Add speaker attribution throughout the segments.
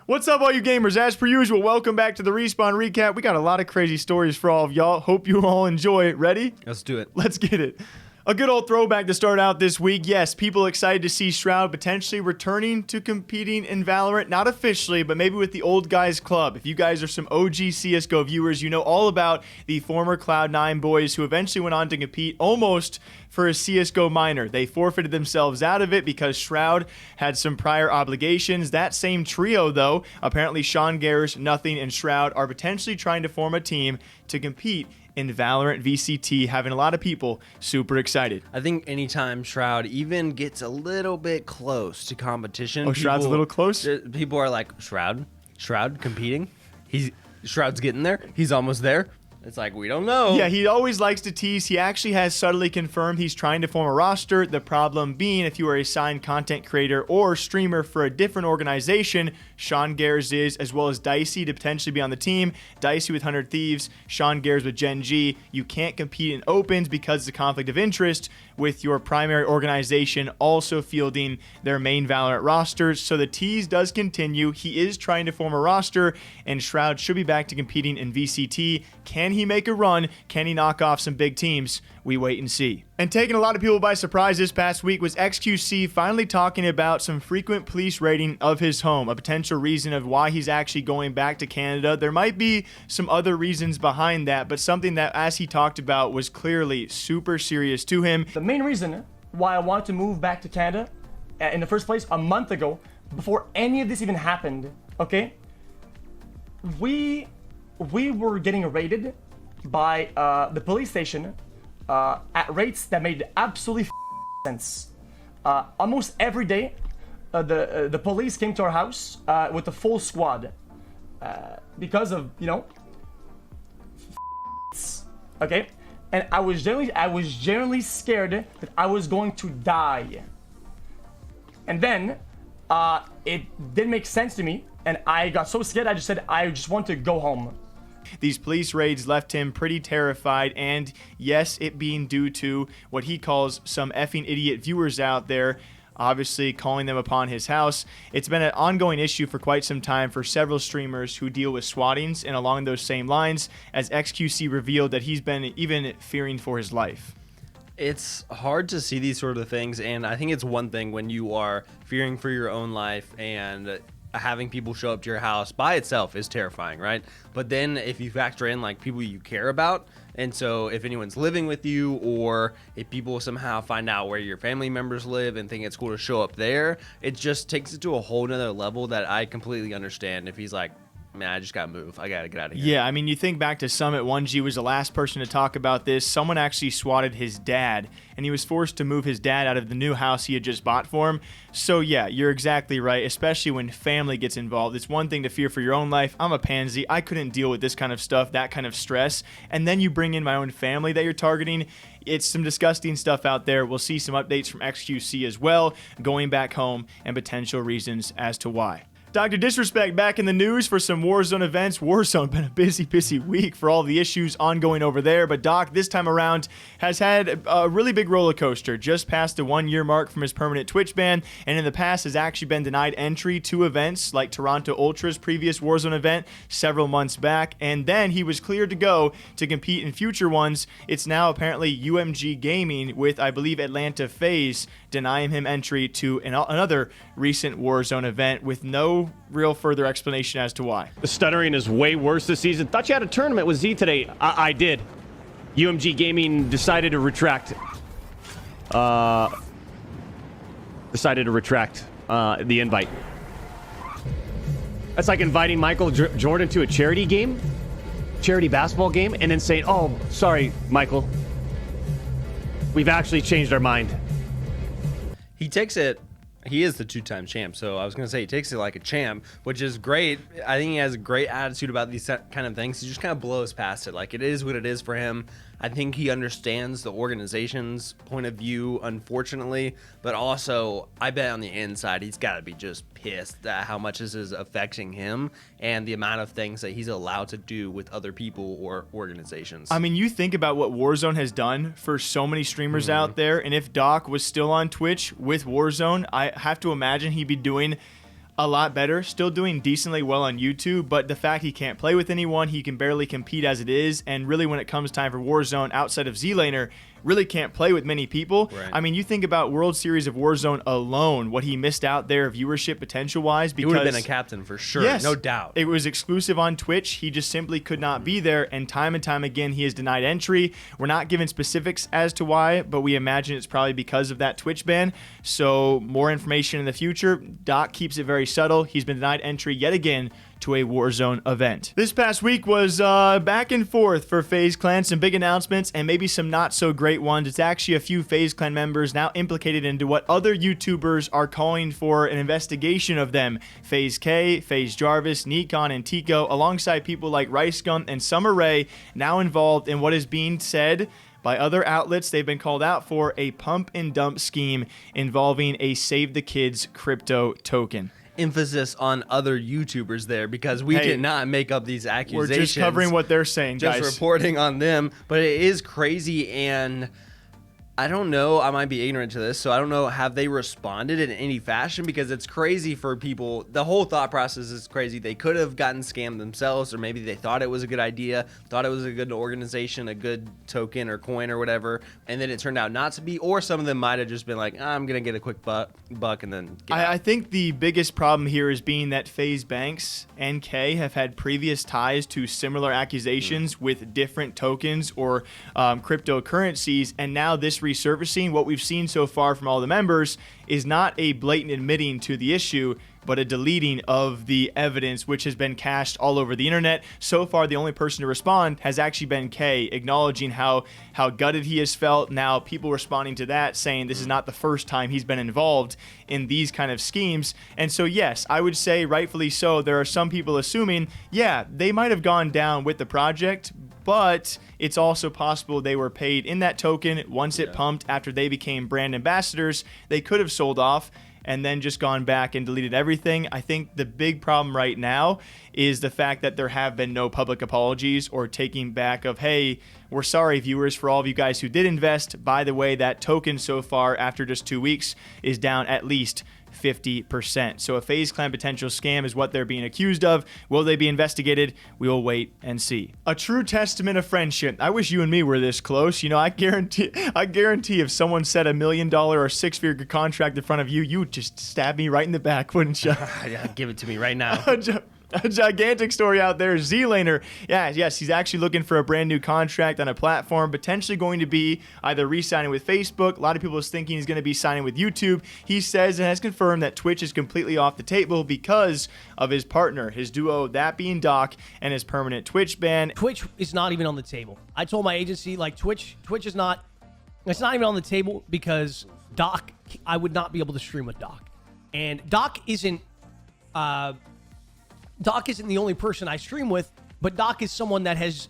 Speaker 1: What's up, all you gamers? As per usual, welcome back to the Respawn Recap. We got a lot of crazy stories for all of y'all. Hope you all enjoy it. Ready?
Speaker 2: Let's do it.
Speaker 1: Let's get it. A good old throwback to start out this week. Yes, people excited to see Shroud potentially returning to competing in Valorant. Not officially, but maybe with the Old Guys Club. If you guys are some OG CSGO viewers, you know all about the former Cloud9 boys who eventually went on to compete almost for a CSGO minor. They forfeited themselves out of it because Shroud had some prior obligations. That same trio, though, apparently Sean Garris, Nothing, and Shroud are potentially trying to form a team to compete in Valorant VCT, having a lot of people super excited.
Speaker 2: I think anytime Shroud even gets a little bit close to competition,
Speaker 1: Shroud's a little close?
Speaker 2: People are like, Shroud competing? Shroud's getting there. He's almost there. It's like, we don't know.
Speaker 1: Yeah, he always likes to tease. He actually has subtly confirmed he's trying to form a roster. The problem being, if you are a signed content creator or streamer for a different organization, Sean Garris is, as well as Dicey to potentially be on the team. Dicey with 100 Thieves, Sean Garris with Gen G. You can't compete in opens because it's a conflict of interest with your primary organization also fielding their main Valorant rosters. So the tease does continue. He is trying to form a roster, and Shroud should be back to competing in VCT. Can he make a run? Can he knock off some big teams? We wait and see. And taking a lot of people by surprise this past week was XQC finally talking about some frequent police raiding of his home, a potential reason of why he's actually going back to Canada. There might be some other reasons behind that, but something that, as he talked about, was clearly super serious to him.
Speaker 3: The main reason why I wanted to move back to Canada in the first place a month ago, before any of this even happened, okay? We were getting raided by the police station at rates that made absolutely sense. Almost every day, the police came to our house with a full squad because of, you know, okay? And I was generally scared that I was going to die. And then it didn't make sense to me, and I got so scared I just said I just want to go home.
Speaker 1: These police raids left him pretty terrified, and yes, it being due to what he calls some effing idiot viewers out there, obviously calling them upon his house. It's been an ongoing issue for quite some time for several streamers who deal with swattings, and along those same lines, as XQC revealed that he's been even fearing for his life.
Speaker 2: It's hard to see these sort of things, and I think it's one thing when you are fearing for your own life, and having people show up to your house by itself is terrifying, right? But then if you factor in like people you care about, and so if anyone's living with you, or if people somehow find out where your family members live and think it's cool to show up there, it just takes it to a whole nother level that I completely understand. If he's like, man, I just gotta move, I gotta get out of here.
Speaker 1: Yeah, I mean, you think back to Summit 1G was the last person to talk about this. Someone actually swatted his dad, and he was forced to move his dad out of the new house he had just bought for him. So yeah, you're exactly right, especially when family gets involved. It's one thing to fear for your own life. I'm a pansy. I couldn't deal with this kind of stuff, that kind of stress. And then you bring in my own family that you're targeting. It's some disgusting stuff out there. We'll see some updates from XQC as well, going back home, and potential reasons as to why. Dr. Disrespect back in the news for some Warzone events. Warzone been a busy week for all the issues ongoing over there, but Doc this time around has had a really big roller coaster. Just past the 1-year mark from his permanent Twitch ban, and in the past has actually been denied entry to events like Toronto Ultra's previous Warzone event several months back, and then he was cleared to go to compete in future ones. It's now apparently UMG Gaming with, I believe, Atlanta FaZe denying him entry to another recent Warzone event with no real further explanation as to why.
Speaker 4: The stuttering is way worse this season. Thought you had a tournament with Z today. I did. UMG Gaming decided to retract. The invite. That's like inviting Michael Jordan to a charity basketball game, and then saying, "Oh, sorry, Michael. We've actually changed our mind."
Speaker 2: He takes it. He is the 2-time champ, so I was going to say he takes it like a champ, which is great. I think he has a great attitude about these kind of things. He just kind of blows past it. Like, it is what it is for him. I think he understands the organization's point of view, unfortunately, but also I bet on the inside he's got to be just pissed at how much this is affecting him and the amount of things that he's allowed to do with other people or organizations.
Speaker 1: I mean, you think about what Warzone has done for so many streamers out there, and if Doc was still on Twitch with Warzone, I have to imagine he'd be doing a lot better, still doing decently well on YouTube, but the fact he can't play with anyone, he can barely compete as it is, and really when it comes time for Warzone outside of Zlaner, really can't play with many people.
Speaker 2: Right.
Speaker 1: I mean, you think about World Series of Warzone alone, what he missed out there viewership potential-wise.
Speaker 2: He would have been a captain for sure,
Speaker 1: yes,
Speaker 2: no doubt.
Speaker 1: It was exclusive on Twitch. He just simply could not be there, and time again, he is denied entry. We're not given specifics as to why, but we imagine it's probably because of that Twitch ban. So more information in the future. Doc keeps it very subtle. He's been denied entry yet again to a Warzone event. This past week was back and forth for FaZe Clan. Some big announcements and maybe some not so great ones. It's actually a few FaZe Clan members now implicated into what other YouTubers are calling for an investigation of them. FaZe Kay, FaZe Jarvis, Nikan, and Teeqo, alongside people like RiceGum and Summer Rae, now involved in what is being said by other outlets. They've been called out for a pump and dump scheme involving a SaveTheKids crypto token.
Speaker 2: Emphasis on other YouTubers there, because we cannot make up these accusations.
Speaker 1: We're just covering what they're saying, guys.
Speaker 2: Just reporting on them. But it is crazy, and I don't know, I might be ignorant to this, so I don't know, have they responded in any fashion? Because it's crazy for people. The whole thought process is crazy. They could have gotten scammed themselves, or maybe they thought it was a good idea, thought it was a good organization, a good token or coin or whatever, and then it turned out not to be. Or some of them might have just been like, I'm going to get a quick buck and then get out.
Speaker 1: I think the biggest problem here is being that FaZe Banks and Kay have had previous ties to similar accusations with different tokens or cryptocurrencies, and now this resurfacing. What we've seen so far from all the members is not a blatant admitting to the issue, but a deleting of the evidence, which has been cached all over the internet. So far, the only person to respond has actually been Kay, acknowledging how gutted he has felt. Now, people responding to that, saying this is not the first time he's been involved in these kind of schemes. And so, yes, I would say rightfully so. There are some people assuming, yeah, they might have gone down with the project, but it's also possible they were paid in that token once it pumped after they became brand ambassadors. They could have sold off and then just gone back and deleted everything. I think the big problem right now is the fact that there have been no public apologies or taking back of, hey, we're sorry, viewers, for all of you guys who did invest. By the way, that token so far after just 2 weeks is down at least 50%. So a FaZe Clan potential scam is what they're being accused of. Will they be investigated? We will wait and see. A true testament of friendship. I wish you and me were this close. You know, I guarantee if someone said $1 million or a six-figure contract in front of you, you would just stab me right in the back, wouldn't you?
Speaker 2: Yeah, give it to me right now.
Speaker 1: A gigantic story out there. Zlaner, yes, he's actually looking for a brand new contract on a platform, potentially going to be either re-signing with Facebook. A lot of people is thinking he's going to be signing with YouTube. He says and has confirmed that Twitch is completely off the table because of his partner, his duo, that being Doc, and his permanent Twitch ban.
Speaker 5: Twitch is not even on the table. I told my agency, like, Twitch is not, it's not even on the table because Doc, I would not be able to stream with Doc. And Doc isn't the only person I stream with, but Doc is someone that has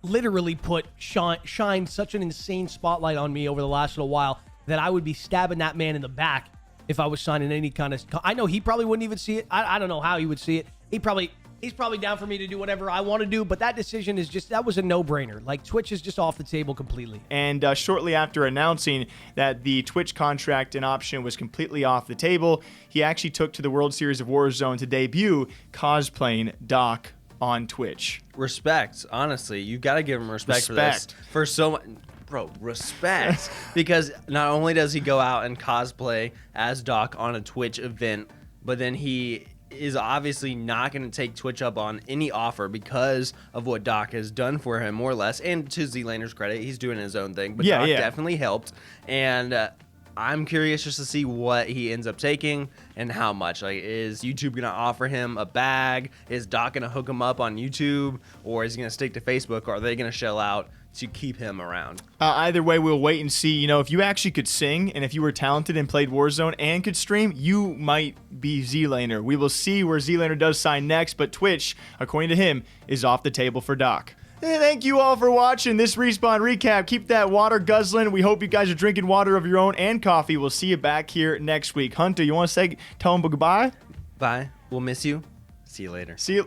Speaker 5: literally shined such an insane spotlight on me over the last little while that I would be stabbing that man in the back if I was signing any kind of... I know he probably wouldn't even see it. I don't know how he would see it. He's probably down for me to do whatever I want to do, but that decision is just, that was a no-brainer. Like, Twitch is just off the table completely.
Speaker 1: And shortly after announcing that the Twitch contract and option was completely off the table, he actually took to the World Series of Warzone to debut cosplaying Doc on Twitch.
Speaker 2: Respect, honestly. You've got to give him respect for this. For so much... Bro, respect. Because not only does he go out and cosplay as Doc on a Twitch event, but then he is obviously not going to take Twitch up on any offer because of what Doc has done for him, more or less. And to Zlaner's credit, he's doing his own thing. But Doc definitely helped. And I'm curious just to see what he ends up taking and how much. Like, is YouTube going to offer him a bag? Is Doc going to hook him up on YouTube? Or is he going to stick to Facebook? Or are they going to shell out to keep him around?
Speaker 1: Either way, we'll wait and see. You know, if you actually could sing and if you were talented and played Warzone and could stream, you might be Zlaner. We will see where Zlaner does sign next, but Twitch, according to him, is off the table for Doc. Hey, thank you all for watching this Respawn recap. Keep that water guzzling. We hope you guys are drinking water of your own and coffee. We'll see you back here next week. Hunter, you want to tell them goodbye?
Speaker 2: Bye. We'll miss you. See you later.
Speaker 1: See you.